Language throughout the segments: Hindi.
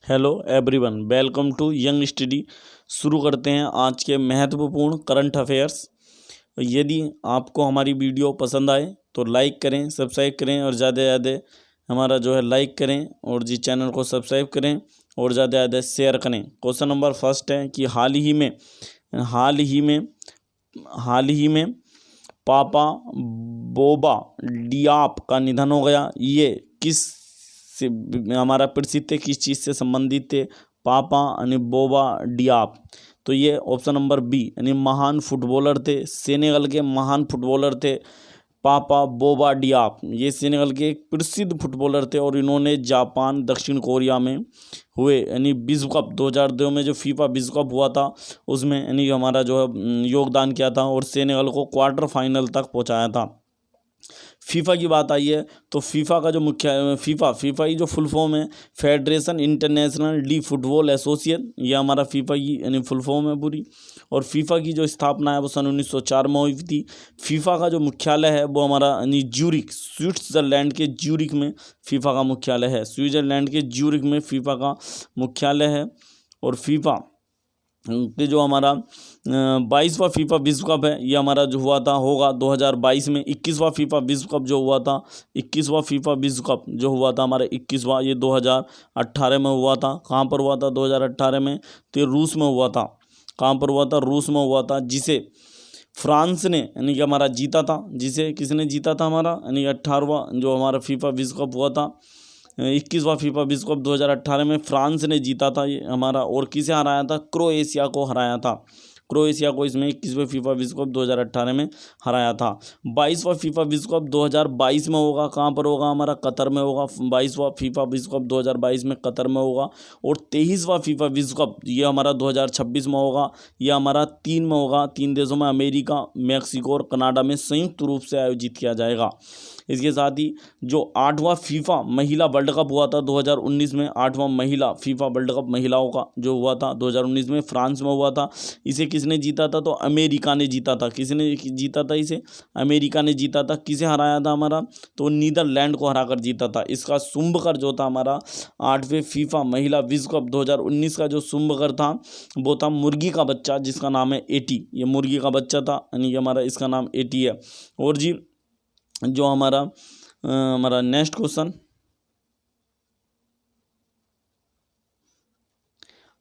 Hello everyone, welcome to Young Study. शुरू करते हैं आज के महत्वपूर्ण करंट अफेयर्स। यदि आपको हमारी वीडियो पसंद आए तो लाइक करें, सब्सक्राइब करें और ज़्यादा से ज़्यादा हमारा लाइक करें और जी चैनल को सब्सक्राइब करें और ज़्यादा से ज़्यादा शेयर करें। क्वेश्चन नंबर फर्स्ट है कि हाल ही में पापा बोबा डियाप का निधन हो गया। ये किस से हमारा प्रसिद्ध थे, किस चीज़ से संबंधित थे? पापा यानी बोबा डियाप। तो ये ऑप्शन नंबर बी यानी महान फुटबॉलर थे, सेनेगल के महान फुटबॉलर थे पापा बोबा डियाप। ये सेनेगल के एक प्रसिद्ध फुटबॉलर थे और इन्होंने जापान, दक्षिण कोरिया में हुए यानी विश्व कप 2002 में जो फीफा विश्व कप हुआ था उसमें यानी हमारा योगदान किया था और सेनेगल को क्वार्टर फाइनल तक पहुंचाया था। फीफा की बात आई है तो फीफा का जो मुख्य फीफा की जो फुल फॉर्म है federation international D football association, ये हमारा फीफा की यानी फुल फॉर्म है पूरी। और फीफा की जो स्थापना है वो सन 1904 में हुई थी। फीफा का जो मुख्यालय है वो हमारा यानी ज्यूरिख, स्विट्जरलैंड के ज्यूरिख में फीफा का मुख्यालय है। स्विट्जरलैंड के ज्यूरिख में फीफा का मुख्यालय है। और फीफा कि जो हमारा 22वां फीफा विश्व कप है ये हमारा जो हुआ था होगा 2022 में। 21वां फीफा विश्व कप जो हुआ था, 21वां फीफा विश्व कप जो हुआ था हमारा 21वां, ये 2018 में हुआ था। कहाँ पर हुआ था 2018 में? तो रूस में हुआ था। कहाँ पर हुआ था? रूस में हुआ था, जिसे फ्रांस ने यानी कि हमारा जीता था। जिसे किसने जीता था? हमारा यानी 18वां जो हमारा फीफा विश्व कप हुआ था, 21वां फीफा विश्व कप 2018 में फ्रांस ने जीता था ये हमारा। और किसे हराया था? क्रोएशिया को हराया था। क्रोएशिया को इसमें 21वें फीफा विश्व कप 2018 में हराया था। 22वां फीफा विश्व कप 2022 में होगा। कहाँ पर होगा? हमारा कतर में होगा। 22वां फीफा विश्व कप 2022 में कतर में होगा। और 23वां फीफा विश्व कप ये हमारा 2026 में होगा। यह हमारा 3 में होगा। 3 देशों में अमेरिका, मैक्सिको और कनाडा में संयुक्त रूप से आयोजित किया जाएगा। इसके साथ ही जो 8वां फीफा महिला वर्ल्ड कप हुआ था 2019 में, 8वां महिला फीफा वर्ल्ड कप महिलाओं का जो हुआ था 2019 में फ्रांस में हुआ था। इसे किसने जीता था? तो अमेरिका ने जीता था। किसने जीता था इसे? अमेरिका ने जीता था। किसे हराया था हमारा? तो नीदरलैंड को हराकर जीता था। इसका शुंभकर जो था हमारा 8वें फीफा महिला विश्व कप 2019 का जो शुंभकर था वो था मुर्गी का बच्चा, जिसका नाम है एटी। ये मुर्गी का बच्चा था यानी कि हमारा इसका नाम एटी है। और जी जो हमारा नेक्स्ट क्वेश्चन,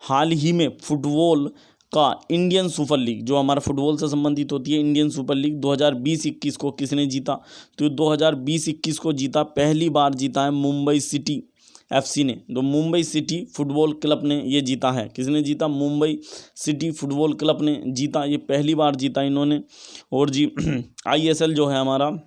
हाल ही में फुटबॉल का इंडियन सुपर लीग जो हमारा फुटबॉल से संबंधित होती है, इंडियन सुपर लीग 2020-21 को किसने जीता? तो 2020-21 को जीता, पहली बार जीता है मुंबई सिटी एफसी ने। तो मुंबई सिटी फुटबॉल क्लब ने ये जीता है। किसने जीता? मुंबई सिटी फुटबॉल क्लब ने जीता, ये पहली बार जीता इन्होंने। और जी आईएसएल जो है हमारा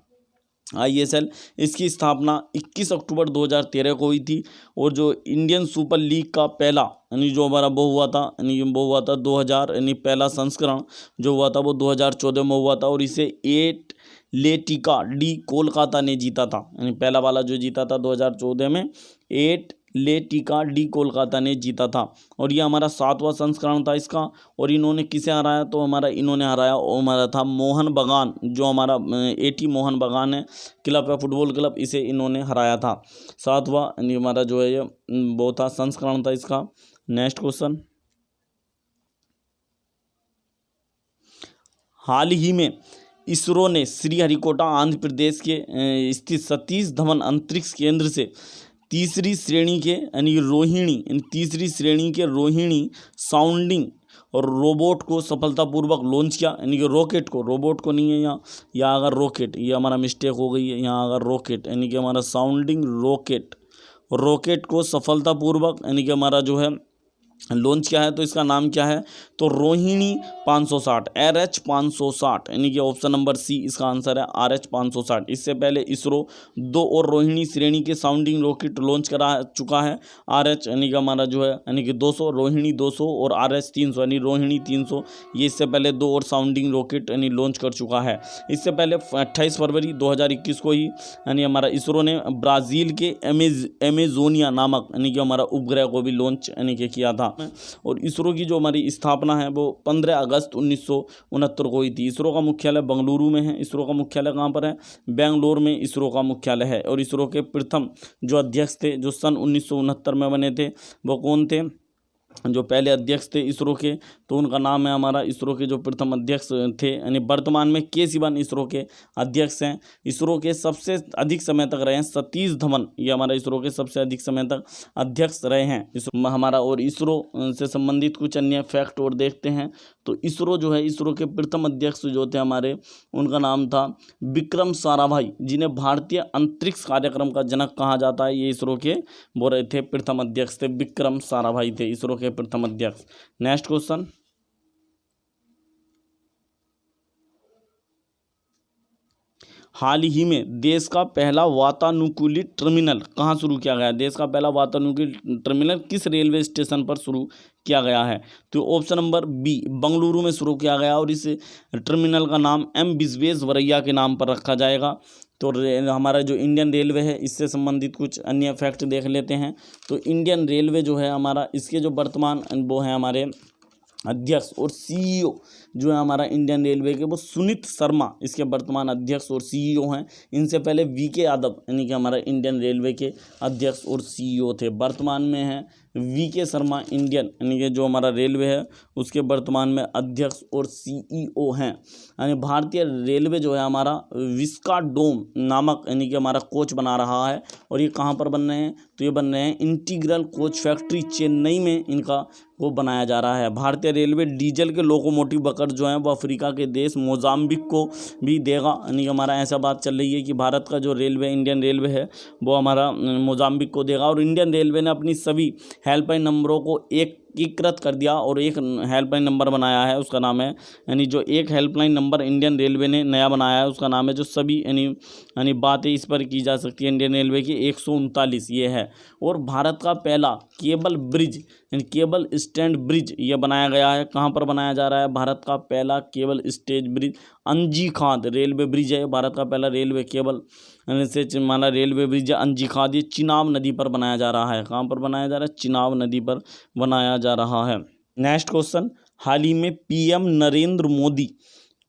आईएसएल, इसकी स्थापना 21 अक्टूबर 2013 को हुई थी। और जो इंडियन सुपर लीग का पहला यानी जो हमारा वो हुआ था यानी वो हुआ था 2000 यानी पहला संस्करण जो हुआ था वो 2014 में हुआ था। और इसे एटलेटिका डी कोलकाता ने जीता था। यानी पहला वाला जो जीता था 2014 में एटलेटिका डी कोलकाता ने जीता था। और ये हमारा 7वां संस्करण था इसका। और इन्होंने किसे हराया? तो इन्होंने हराया हमारा था मोहन बगान, जो हमारा एटी मोहन बगान है क्लब है, फुटबॉल क्लब, इसे इन्होंने हराया था। 7वां यानी हमारा जो है ये वो था संस्करण था इसका। नेक्स्ट क्वेश्चन, हाल ही में इसरो ने श्रीहरिकोटा आंध्र प्रदेश के स्थित सतीश धवन अंतरिक्ष केंद्र से तीसरी श्रेणी के रोहिणी साउंडिंग और रोबोट को सफलतापूर्वक लॉन्च किया। यानी कि रोबोट को नहीं है यहाँ अगर रॉकेट, ये हमारा मिस्टेक हो गई है, यहाँ अगर रॉकेट यानी कि हमारा साउंडिंग रॉकेट को सफलतापूर्वक यानी कि हमारा जो है लॉन्च किया है। तो इसका नाम क्या है? तो रोहिणी 560 RH 560 यानी कि ऑप्शन नंबर सी इसका आंसर है, RH 560। इससे पहले इसरो 2 और रोहिणी श्रेणी के साउंडिंग रॉकेट लॉन्च करा चुका है। RH यानी कि हमारा जो है यानी कि 200, रोहिणी 200 और RH 300 यानी रोहिणी 300, ये इससे पहले 2 और साउंडिंग रॉकेट यानी लॉन्च कर चुका है। इससे पहले 28 फरवरी 2021 को ही यानी हमारा इसरो ने ब्राज़ील के एमेजोनिया नामक यानी कि हमारा उपग्रह को भी लॉन्च यानी कि किया था। था। और इसरो की जो हमारी स्थापना है वो 15 अगस्त 1969 को हुई थी। इसरो का मुख्यालय बेंगलुरु में है। इसरो का मुख्यालय कहाँ पर है? बेंगलोर में इसरो का मुख्यालय है। और इसरो के प्रथम जो अध्यक्ष थे जो सन 1969 में बने थे वो कौन थे? जो पहले अध्यक्ष थे इसरो के, तो उनका नाम है हमारा, इसरो के जो प्रथम अध्यक्ष थे, यानी वर्तमान में के सिवन इसरो के अध्यक्ष हैं। इसरो के सबसे अधिक समय तक रहे हैं सतीश धवन, ये हमारा इसरो के सबसे अधिक समय तक अध्यक्ष रहे हैं इसरो हमारा। और इसरो से संबंधित कुछ अन्य फैक्ट और देखते हैं तो इसरो जो है, इसरो के प्रथम अध्यक्ष जो थे हमारे, उनका नाम था विक्रम साराभाई, जिन्हें भारतीय अंतरिक्ष कार्यक्रम का जनक कहा जाता है। ये इसरो के वो रहे थे, प्रथम अध्यक्ष थे, विक्रम साराभाई थे इसरो के प्रथम अध्यक्ष। नेक्स्ट क्वेश्चन, हाल ही में देश का पहला वातानुकूलित टर्मिनल कहाँ शुरू किया गया है? देश का पहला वातानुकूलित टर्मिनल किस रेलवे स्टेशन पर शुरू किया गया है? तो ऑप्शन नंबर बी, बेंगलुरु में शुरू किया गया और इस टर्मिनल का नाम एम विश्वेश्वरैया के नाम पर रखा जाएगा। तो हमारा जो इंडियन रेलवे है इससे संबंधित कुछ अन्य फैक्ट देख लेते हैं। तो इंडियन रेलवे जो है हमारा, इसके जो वर्तमान वो हैं हमारे अध्यक्ष और सीईओ जो है हमारा इंडियन रेलवे के, वो सुनीत शर्मा इसके वर्तमान अध्यक्ष और सीईओ हैं। इनसे पहले वीके यादव यानी कि हमारा इंडियन रेलवे के अध्यक्ष और सीईओ थे। वर्तमान में है वीके शर्मा इंडियन यानी कि जो हमारा रेलवे है उसके वर्तमान में अध्यक्ष और सीईओ हैं। यानी भारतीय रेलवे जो है हमारा विस्टाडोम नामक यानी कि हमारा कोच बना रहा है। और ये कहाँ पर बन रहे हैं? तो ये बन रहे हैं इंटीग्रल कोच फैक्ट्री चेन्नई में, इनका वो बनाया जा रहा है। भारतीय रेलवे डीजल के लोकोमोटिव बकर जो हैं वो अफ्रीका के देश मोजाम्बिक को भी देगा। यानी कि हमारा ऐसा बात चल रही है कि भारत का जो रेलवे, इंडियन रेलवे है, वो हमारा मोजाम्बिक को देगा। और इंडियन रेलवे ने अपनी सभी हेल्पलाइन नंबरों को एकीकृत कर दिया और एक हेल्पलाइन नंबर बनाया है, उसका नाम है, यानी जो एक हेल्पलाइन नंबर इंडियन रेलवे ने नया बनाया है उसका नाम है, जो सभी यानी बातें इस पर की जा सकती है इंडियन रेलवे की, 139 ये है। और भारत का पहला केबल ब्रिज यानी केबल स्टैंड ब्रिज ये बनाया गया है। कहाँ पर बनाया जा रहा है? भारत का पहला cable stayed bridge Anjikhad railway bridge है। भारत का पहला रेलवे केबल से माना रेलवे ब्रिज अंजीखाद, ये चिनाब नदी पर बनाया जा रहा है। कहाँ पर बनाया जा रहा है? चिनाब नदी पर बनाया जा रहा है। नेक्स्ट क्वेश्चन, हाल ही में पीएम नरेंद्र मोदी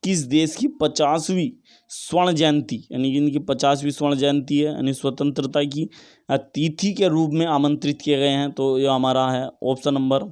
किस देश की 50वीं स्वर्ण जयंती यानी कि इनकी 50वीं स्वर्ण जयंती है यानी स्वतंत्रता की तिथि के रूप में आमंत्रित किए गए हैं? तो ये हमारा है ऑप्शन नंबर,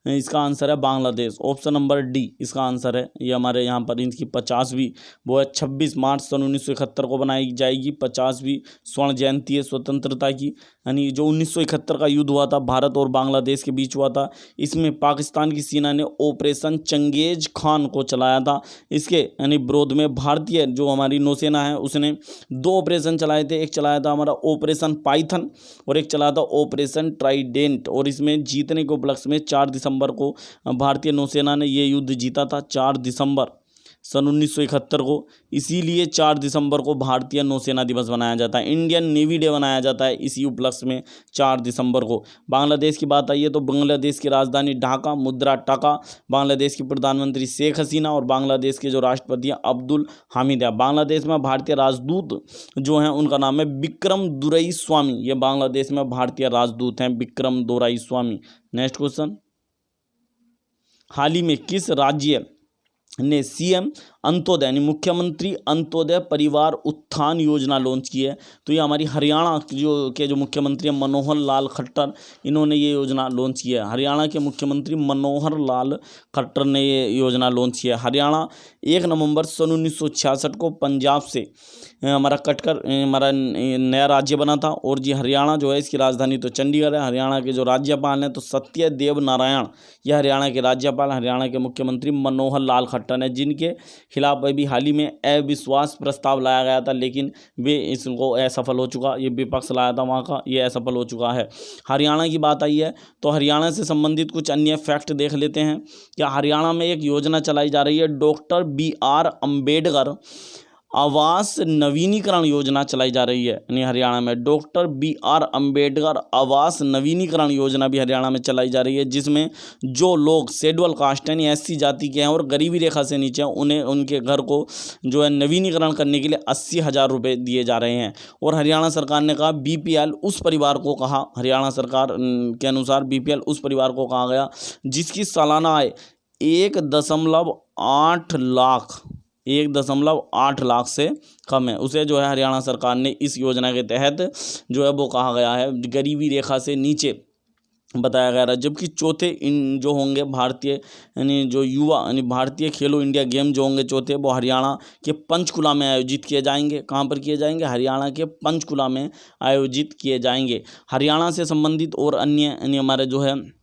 इसका आंसर है बांग्लादेश। ऑप्शन नंबर डी इसका आंसर है। ये हमारे यहाँ पर इनकी 50वीं वो है 26 मार्च सन 1971 को बनाई जाएगी। 50वीं स्वर्ण जयंती है स्वतंत्रता की। यानी जो 1971 का युद्ध हुआ था भारत और बांग्लादेश के बीच हुआ था, इसमें पाकिस्तान की सेना ने ऑपरेशन चंगेज खान को चलाया था। इसके यानी विरोध में भारतीय जो हमारी नौसेना है उसने 2 ऑपरेशन चलाए थे। एक चलाया था हमारा ऑपरेशन पाइथन और एक चलाया था ऑपरेशन ट्राइडेंट। और इसमें जीतने के उपलक्ष्य में 4 दिसंबर को भारतीय नौसेना ने ये युद्ध जीता था, 4 दिसंबर सन 1971 को। इसीलिए 4 दिसंबर को भारतीय नौसेना दिवस बनाया जाता है, इंडियन नेवी डे बनाया जाता है इसी उपलक्ष्य में 4 दिसंबर को। बांग्लादेश की बात आई है तो बांग्लादेश की राजधानी ढाका, मुद्रा टका, बांग्लादेश की प्रधानमंत्री शेख हसीना और बांग्लादेश के जो राष्ट्रपति हैं अब्दुल हामिद है। बांग्लादेश में भारतीय राजदूत जो हैं उनका नाम है विक्रम दोराईस्वामी। ये बांग्लादेश में भारतीय राजदूत हैं, विक्रम दोराईस्वामी। नेक्स्ट क्वेश्चन, हाल ही में किस राज्य ने सीएम अंत्योदय यानी मुख्यमंत्री अंत्योदय परिवार उत्थान योजना लॉन्च की है? तो ये हमारी हरियाणा जो मुख्यमंत्री हैं मनोहर लाल खट्टर, इन्होंने ये योजना लॉन्च की है। हरियाणा के मुख्यमंत्री मनोहर लाल खट्टर ने ये योजना लॉन्च की है। हरियाणा 1 नवंबर सन 1966 को पंजाब से हमारा कटकर हमारा नया राज्य बना था। और जी हरियाणा जो है इसकी राजधानी तो चंडीगढ़ है। हरियाणा के जो राज्यपाल हैं तो सत्यदेव नारायण, यह हरियाणा के राज्यपाल, हरियाणा के मुख्यमंत्री मनोहर लाल खट्टर हैं, जिनके खिलाफ अभी हाल ही में अविश्वास प्रस्ताव लाया गया था, लेकिन वे इसको असफल हो चुका। ये विपक्ष लाया था वहाँ का, ये असफल हो चुका है। हरियाणा की बात आई है तो हरियाणा से संबंधित कुछ अन्य फैक्ट देख लेते हैं। क्या हरियाणा में एक योजना चलाई जा रही है, डॉक्टर BR अम्बेडकर आवास नवीनीकरण योजना चलाई जा रही है यानी हरियाणा में। डॉक्टर BR अम्बेडकर आवास नवीनीकरण योजना भी हरियाणा में चलाई जा रही है, जिसमें जो लोग शेड्यूल कास्ट यानी SC जाति के हैं और गरीबी रेखा से नीचे हैं, उन्हें उनके घर को जो है नवीनीकरण करने के लिए 80,000 रुपये दिए जा रहे हैं। और हरियाणा सरकार ने कहा BPL उस परिवार को कहा, हरियाणा सरकार के अनुसार BPL उस परिवार को कहा गया जिसकी सालाना आय 1.8 लाख से कम है, उसे जो है हरियाणा सरकार ने इस योजना के तहत जो है वो कहा गया है गरीबी रेखा से नीचे बताया गया है। जबकि चौथे इन जो होंगे भारतीय यानी जो युवा यानी भारतीय खेलो इंडिया गेम जो होंगे चौथे, वो हरियाणा के पंचकुला में आयोजित किए जाएंगे। कहाँ पर किए जाएंगे? हरियाणा के पंचकुला में आयोजित किए जाएंगे। हरियाणा से संबंधित और अन्य यानी हमारे जो है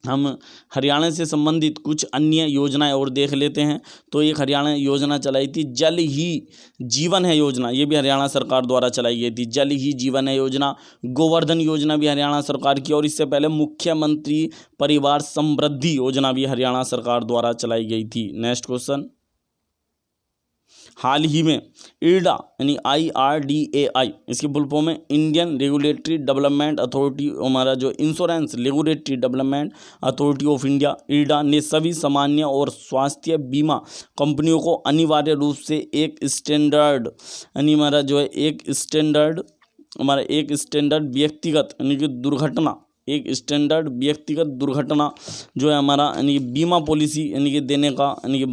हम हरियाणा से संबंधित कुछ अन्य योजनाएं और देख लेते हैं। तो एक हरियाणा योजना चलाई थी जल ही जीवन है योजना, ये भी हरियाणा सरकार द्वारा चलाई गई थी। जल ही जीवन है योजना, गोवर्धन योजना भी हरियाणा सरकार की, और इससे पहले मुख्यमंत्री परिवार समृद्धि योजना भी हरियाणा सरकार द्वारा चलाई गई थी। नेक्स्ट क्वेश्चन, हाल ही में IRDA यानी IRDAI इसकी फुल फॉर्म है इंडियन रेगुलेटरी डेवलपमेंट अथॉरिटी, हमारा जो insurance regulatory development authority of India IRDA ने सभी सामान्य और स्वास्थ्य बीमा कंपनियों को अनिवार्य रूप से एक स्टैंडर्ड यानी हमारा जो है एक स्टैंडर्ड व्यक्तिगत दुर्घटना जो है हमारा यानी बीमा पॉलिसी यानी कि देने का यानी कि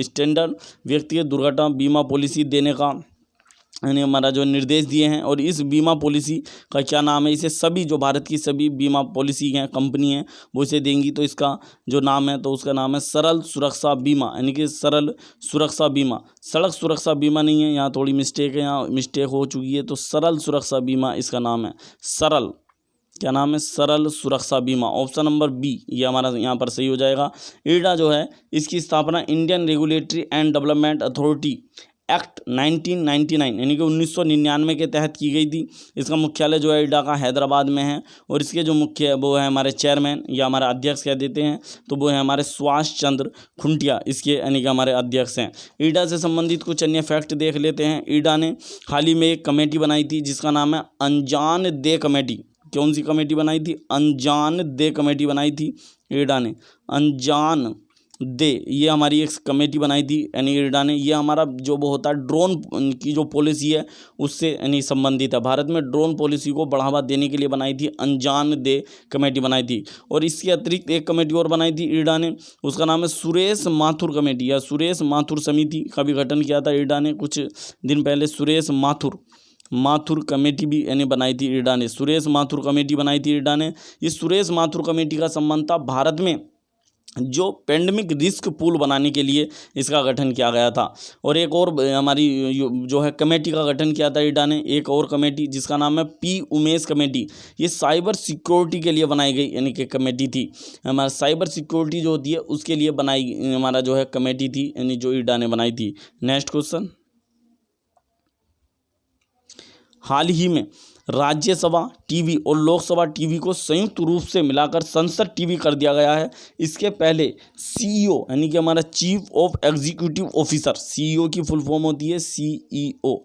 स्टैंडर्ड व्यक्तिगत दुर्घटना बीमा पॉलिसी देने का यानी हमारा जो निर्देश दिए हैं। और इस बीमा पॉलिसी का क्या नाम है? इसे सभी जो भारत की सभी बीमा पॉलिसी हैं कंपनी हैं वो इसे देंगी। तो इसका जो नाम है तो उसका नाम है सरल सुरक्षा बीमा यानी कि सरल सुरक्षा बीमा। सड़क सुरक्षा बीमा नहीं है, यहाँ थोड़ी मिस्टेक है, यहाँ मिस्टेक हो चुकी है। तो सरल सुरक्षा बीमा इसका नाम है। सरल क्या नाम है? सरल सुरक्षा बीमा। ऑप्शन नंबर बी ये हमारा यहाँ पर सही हो जाएगा। IRDA जो है इसकी स्थापना Indian regulatory and development authority act 1999 यानी कि 1999 के तहत की गई थी। इसका मुख्यालय जो है IRDA का हैदराबाद में है, और इसके जो मुख्य वो है हमारे चेयरमैन या हमारे अध्यक्ष कह देते हैं तो वो है हमारे सुभाष चंद्र खुंटिया, इसके यानी कि हमारे अध्यक्ष हैं। IRDA से संबंधित कुछ अन्य फैक्ट देख लेते हैं। IRDA ने हाल ही में एक कमेटी बनाई थी जिसका नाम है अनजान दे कमेटी। कौन सी कमेटी बनाई थी? अनजान दे कमेटी बनाई थी IRDA ने। अनजान दे ये हमारी एक कमेटी बनाई थी यानी IRDA ने। ये हमारा जो वो होता है ड्रोन की जो पॉलिसी है उससे यानी संबंधित है। भारत में ड्रोन पॉलिसी को बढ़ावा देने के लिए बनाई थी अनजान दे कमेटी बनाई थी। और इसके अतिरिक्त एक कमेटी और बनाई थी IRDA ने, उसका नाम है सुरेश माथुर कमेटी या सुरेश माथुर समिति का भी गठन किया था IRDA ने कुछ दिन पहले। सुरेश माथुर कमेटी भी यानी बनाई थी IRDA ने। सुरेश माथुर कमेटी बनाई थी IRDA ने। इस सुरेश माथुर कमेटी का संबंध था भारत में जो पेंडेमिक रिस्क पूल बनाने के लिए इसका गठन किया गया था। और एक और हमारी जो है कमेटी का गठन किया था IRDA ने, एक और कमेटी जिसका नाम है P उमेश कमेटी। ये साइबर सिक्योरिटी के लिए बनाई गई यानी कि कमेटी थी। हमारा साइबर सिक्योरिटी जो होती है उसके लिए बनाई हमारा जो है कमेटी थी यानी जो IRDA ने बनाई थी। नेक्स्ट क्वेश्चन, हाल ही में राज्यसभा टीवी और लोकसभा टीवी को संयुक्त रूप से मिलाकर संसद टीवी कर दिया गया है। इसके पहले CEO यानी कि हमारा chief of executive officer, CEO की फुल फॉर्म होती है CEO,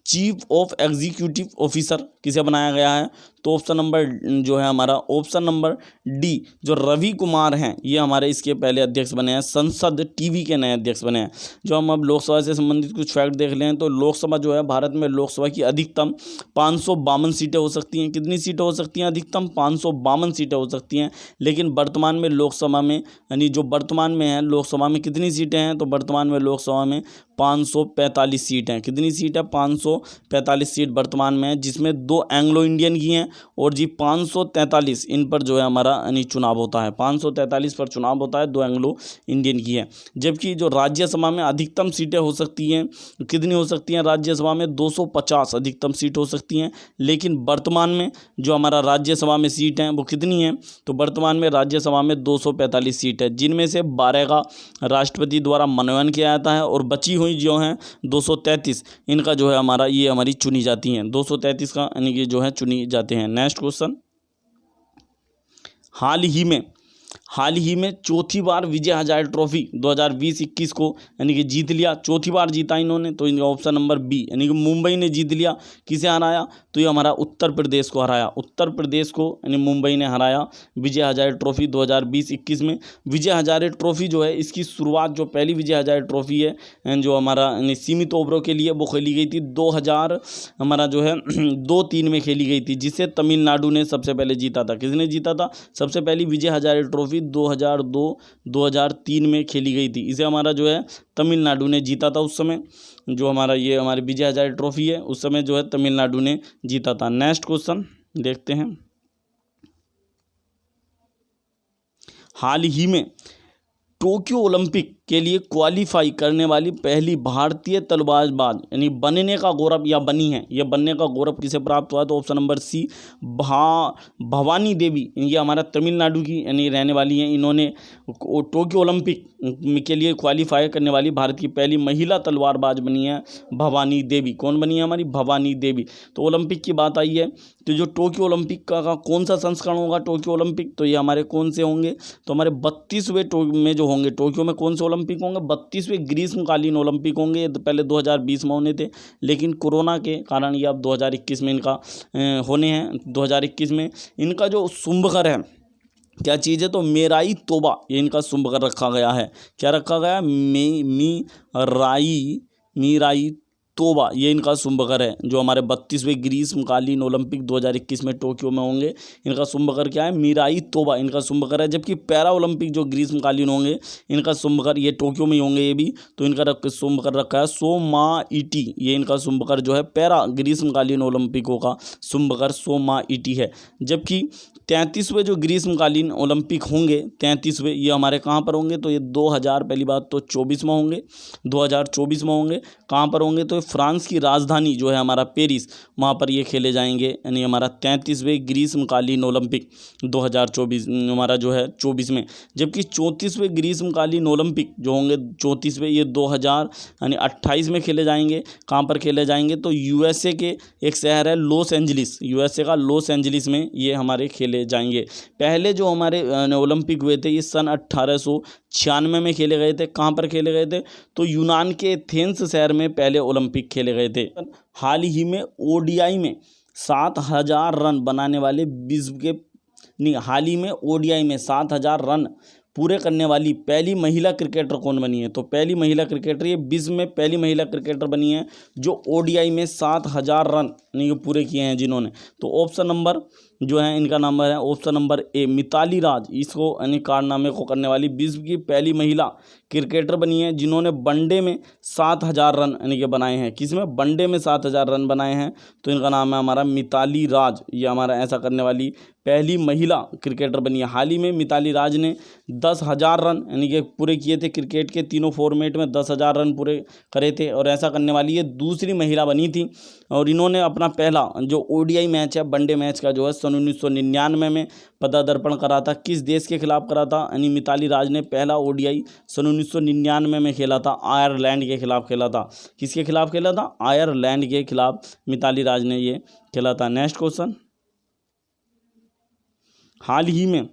chief of executive officer किसे बनाया गया है? तो ऑप्शन नंबर जो है हमारा ऑप्शन नंबर डी जो रवि कुमार हैं ये हमारे इसके पहले अध्यक्ष बने हैं, संसद टीवी के नए अध्यक्ष बने हैं। जो हम अब लोकसभा से संबंधित कुछ फैक्ट देख लें तो लोकसभा जो है भारत में लोकसभा की अधिकतम 552 सीटें हो सकती हैं। कितनी सीटें हो सकती हैं? अधिकतम 552 सीटें हो सकती हैं। लेकिन वर्तमान में लोकसभा में यानी जो वर्तमान में है लोकसभा में कितनी सीटें हैं? तो वर्तमान में लोकसभा में 545 सीट हैं। कितनी सीट है? 545 सीट वर्तमान में है, जिसमें 2 एंग्लो इंडियन की हैं और जी 543 इन पर जो है हमारा यानी चुनाव होता है। 543 पर चुनाव होता है, 2 एंग्लो इंडियन की है। जबकि जो राज्यसभा में अधिकतम सीटें हो सकती हैं, कितनी हो सकती हैं? राज्यसभा में 250 अधिकतम सीट हो सकती हैं। लेकिन वर्तमान में जो हमारा राज्यसभा में सीट हैं वो कितनी हैं? तो वर्तमान में राज्यसभा में 245 सीट है, जिनमें से 12 का राष्ट्रपति द्वारा मनोनयन किया जाता है और बची हुई जो हैं 233 इनका जो है हमारा ये हमारी चुनी जाती हैं। 233 का यानी कि जो है चुनी जाते हैं। नेक्स्ट क्वेश्चन, हाल हाल ही में चौथी बार विजय हजारे ट्रॉफी 2020-21 को यानी कि जीत लिया, चौथी बार जीता इन्होंने, तो इनका ऑप्शन नंबर बी यानी कि मुंबई ने जीत लिया। किसे हराया? तो ये हमारा उत्तर प्रदेश को हराया, उत्तर प्रदेश को यानी मुंबई ने हराया विजय हजारे ट्रॉफी 2020-21 में। विजय हजारे ट्रॉफी जो है इसकी शुरुआत, जो पहली विजय हजारे ट्रॉफी है जो हमारा सीमित ओवरों के लिए, वो खेली गई थी 2000 हमारा जो है 2-3 में खेली गई थी, जिसे तमिलनाडु ने सबसे पहले जीता था। किसने जीता था? सबसे पहली विजय हजारे ट्रॉफी 2002-2003 में खेली गई थी, इसे हमारा जो है तमिलनाडु ने जीता था उस समय। जो हमारा ये हमारी विजय हजारे ट्रॉफी है उस समय जो है तमिलनाडु ने जीता था। नेक्स्ट क्वेश्चन देखते हैं। हाल ही में टोक्यो ओलंपिक के लिए क्वालिफाई करने वाली पहली भारतीय तलवारबाज यानी बनने का गौरव या बनी है, यह बनने का गौरव किसे प्राप्त हुआ? तो option number C Bhavani Devi, ये हमारा तमिलनाडु की यानी रहने वाली हैं। इन्होंने टोक्यो ओलंपिक के लिए क्वालिफाई करने वाली भारत की पहली महिला तलवारबाज बनी है भवानी देवी। कौन बनी है? हमारी भवानी देवी। तो ओलंपिक की बात आई है, तो जो टोक्यो ओलंपिक का कौन सा संस्करण होगा टोक्यो ओलंपिक? तो ये हमारे कौन से होंगे? तो हमारे 32वें में जो होंगे टोक्यो में कौन से ओलंपिक होंगे? 32वें ग्रीष्मकालीन ओलंपिक होंगे। ये पहले 2020 में होने थे, लेकिन कोरोना के कारण ये अब 2021 में इनका होने हैं। 2021 में इनका जो शुंभकर है, क्या चीज़ है? तो मेराई तोबा, ये इनका शुंभकर रखा गया है। क्या रखा गया? मीराई तोबा, ये इनका शुंभकर है। जो हमारे 32वें ग्रीष्मकालीन ओलंपिक 2021 में टोक्यो में होंगे, इनका शुंभकर क्या है? मीराई तोबा इनका शुंभकर है। जबकि पैरा ओलंपिक जो ग्रीष्मकालीन होंगे, इनका शुंभकर ये टोक्यो में ही होंगे ये भी, तो इनका शुंभकर रखा है सोमाइटी। ये इनका शुंभकर जो है पैरा ग्रीष्मकालीन ओलंपिकों का शुंभकर सोमाइटी है। जबकि 33वें जो ग्रीष्मकालीन ओलंपिक होंगे, 33वें, ये हमारे कहाँ पर होंगे? तो ये 2000 पहली बात तो 24 में होंगे, 2024 में होंगे। कहाँ पर होंगे? तो फ्रांस की राजधानी जो है हमारा पेरिस, वहाँ पर ये खेले जाएंगे। यानी हमारा 33वें ग्रीष्मकालीन ओलंपिक 2024 हमारा जो है 24 में। जबकि 34वें ग्रीष्मकालीन ओलंपिक जो होंगे 34वें, ये 2028 में खेले जाएंगे। कहाँ पर खेले जाएंगे? तो यूएसए के एक शहर है लॉस एंजलिस, यूएसए का लॉस एंजलिस में ये हमारे खेले जाएंगे। पहले जो हमारे ओलंपिक हुए थे ये सन 1896 में खेले गए थे। कहाँ पर खेले गए थे? तो यूनान के एथेंस शहर में पहले ओलंपिक खेले गए थे। हाल ही में ओडीआई में 7000 रन बनाने वाले विश्व के हाल ही में ओडीआई में 7000 रन पूरे करने वाली पहली महिला क्रिकेटर कौन बनी है? तो पहली महिला क्रिकेटर, ये विश्व में पहली महिला क्रिकेटर बनी है जो ओडीआई में 7000 रन पूरे किए हैं जिन्होंने। तो ऑप्शन नंबर जो है इनका नंबर है ऑप्शन नंबर ए मिताली राज, इसको यानी कारनामे को करने वाली विश्व की पहली महिला क्रिकेटर बनी है जिन्होंने वनडे में 7000 रन यानी कि बनाए हैं। किसमें? वनडे में 7000 रन बनाए हैं। तो इनका नाम है हमारा मिताली राज, ये हमारा ऐसा करने वाली पहली महिला क्रिकेटर बनी है। हाल ही में मिताली राज ने 10,000 रन यानी कि पूरे किए थे क्रिकेट के तीनों फॉर्मेट में, 10,000 रन पूरे करे थे और ऐसा करने वाली ये दूसरी महिला बनी थी। और इन्होंने अपना पहला जो ओडीआई मैच है वनडे मैच का जो है सन 1999 में पदार्पण करा था। किस देश के खिलाफ करा था? यानी मिताली राज ने पहला ओडीआई सन 1999 में खेला था, आयरलैंड के खिलाफ खेला था। किसके खिलाफ खेला था? आयरलैंड के खिलाफ मिताली राज ने ये खेला था। नेक्स्ट क्वेश्चन, हाल ही में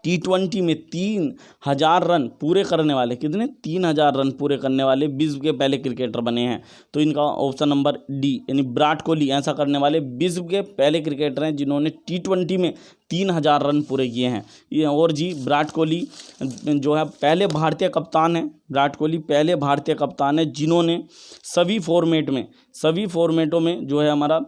T20 में 3000 रन पूरे करने वाले, कितने? 3000 रन पूरे करने वाले विश्व के पहले क्रिकेटर बने हैं। तो इनका ऑप्शन नंबर डी यानी विराट कोहली ऐसा करने वाले विश्व के पहले क्रिकेटर हैं जिन्होंने T20 में 3000 रन पूरे किए हैं। ये और जी विराट कोहली जो है पहले भारतीय कप्तान है, विराट कोहली पहले भारतीय कप्तान है जिन्होंने सभी फॉर्मेटों में जो है हमारा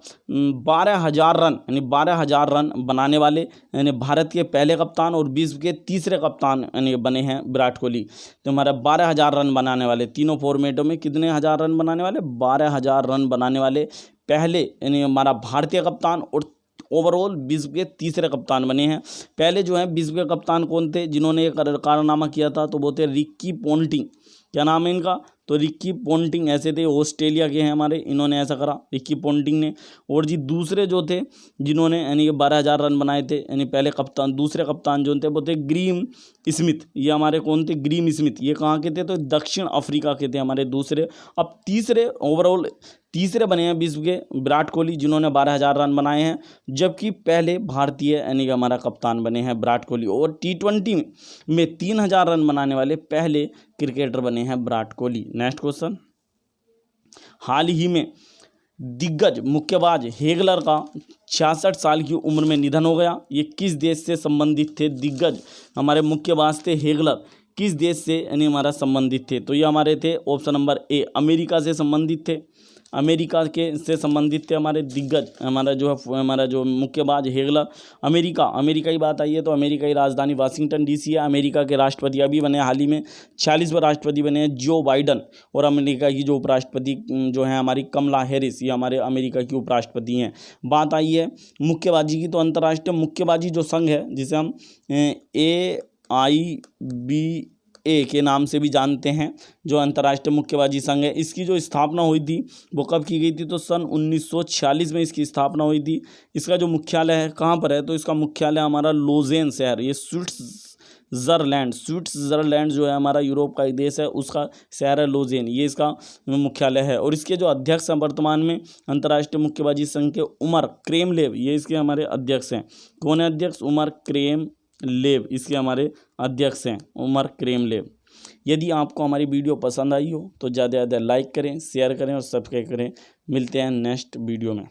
12,000 रन यानी 12,000 रन बनाने वाले यानी भारत के पहले कप्तान और विश्व के तीसरे कप्तान यानी बने हैं विराट कोहली। तो हमारा 12,000 रन बनाने वाले तीनों फॉर्मेटों में कितने हज़ार रन बनाने वाले? 12,000 रन बनाने वाले पहले यानी हमारा भारतीय कप्तान और ओवरऑल विश्व के तीसरे कप्तान बने हैं। पहले जो है विश्व के कप्तान कौन थे जिन्होंने कारनामा किया था? तो वो थे रिकी पोंटिंग। क्या नाम है इनका? तो रिकी पोंटिंग ऐसे थे, ऑस्ट्रेलिया के हैं हमारे, इन्होंने ऐसा करा रिकी पोंटिंग ने। और जी दूसरे जो थे जिन्होंने यानी 12,000 रन बनाए थे, यानी पहले कप्तान, दूसरे कप्तान जो थे वो थे ग्रीम स्मिथ। ये हमारे कौन थे? Graeme Smith. ये कहाँ के थे? तो दक्षिण अफ्रीका के थे हमारे दूसरे। अब तीसरे, ओवरऑल तीसरे बने हैं विश्व के विराट कोहली, जिन्होंने 12,000 रन बनाए हैं, जबकि पहले भारतीय यानी कि हमारा कप्तान बने हैं विराट कोहली। और T20 में 3,000 रन बनाने वाले पहले क्रिकेटर बने हैं विराट कोहली। नेक्स्ट क्वेश्चन, हाल ही में दिग्गज मुक्केबाज हेगलर का 66 साल की उम्र में निधन हो गया। ये किस देश से संबंधित थे? दिग्गज हमारे मुक्केबाज थे हेगलर, किस देश से यानी हमारा संबंधित थे? तो ये हमारे थे ऑप्शन नंबर ए, अमेरिका से संबंधित थे। अमेरिका के से संबंधित थे हमारे दिग्गज, हमारा जो है हमारा जो मुक्केबाज हेगलर। अमेरिका की बात आई है तो अमेरिका की राजधानी वाशिंगटन DC है। अमेरिका के राष्ट्रपति अभी बने हाल ही में 46वें राष्ट्रपति बने हैं जो बाइडन। और अमेरिका की जो उपराष्ट्रपति जो है हमारी कमला हैरिस, ये हमारे अमेरिका की उपराष्ट्रपति हैं। बात आई है मुक्केबाजी की, तो अंतर्राष्ट्रीय मुक्केबाजी जो संघ है, जिसे हम AIBA के नाम से भी जानते हैं, जो अंतर्राष्ट्रीय मुक्केबाजी संघ है, इसकी जो स्थापना हुई थी वो कब की गई थी? तो सन 1946 में इसकी स्थापना हुई थी। इसका जो मुख्यालय है कहाँ पर है? तो इसका मुख्यालय हमारा लोजेन शहर, ये स्विट्जरलैंड जो है हमारा यूरोप का एक देश है, उसका शहर है लोजेन, ये इसका मुख्यालय है। और इसके जो अध्यक्ष हैं वर्तमान में अंतर्राष्ट्रीय मुक्केबाजी संघ के, उमर क्रेमलेव, ये इसके हमारे अध्यक्ष हैं। कौन है अध्यक्ष? उमर क्रेमलेव इसके हमारे अध्यक्ष हैं, उमर क्रेमलेव। यदि आपको हमारी वीडियो पसंद आई हो तो ज़्यादा से ज़्यादा लाइक करें, शेयर करें और सब्सक्राइब करें। मिलते हैं नेक्स्ट वीडियो में।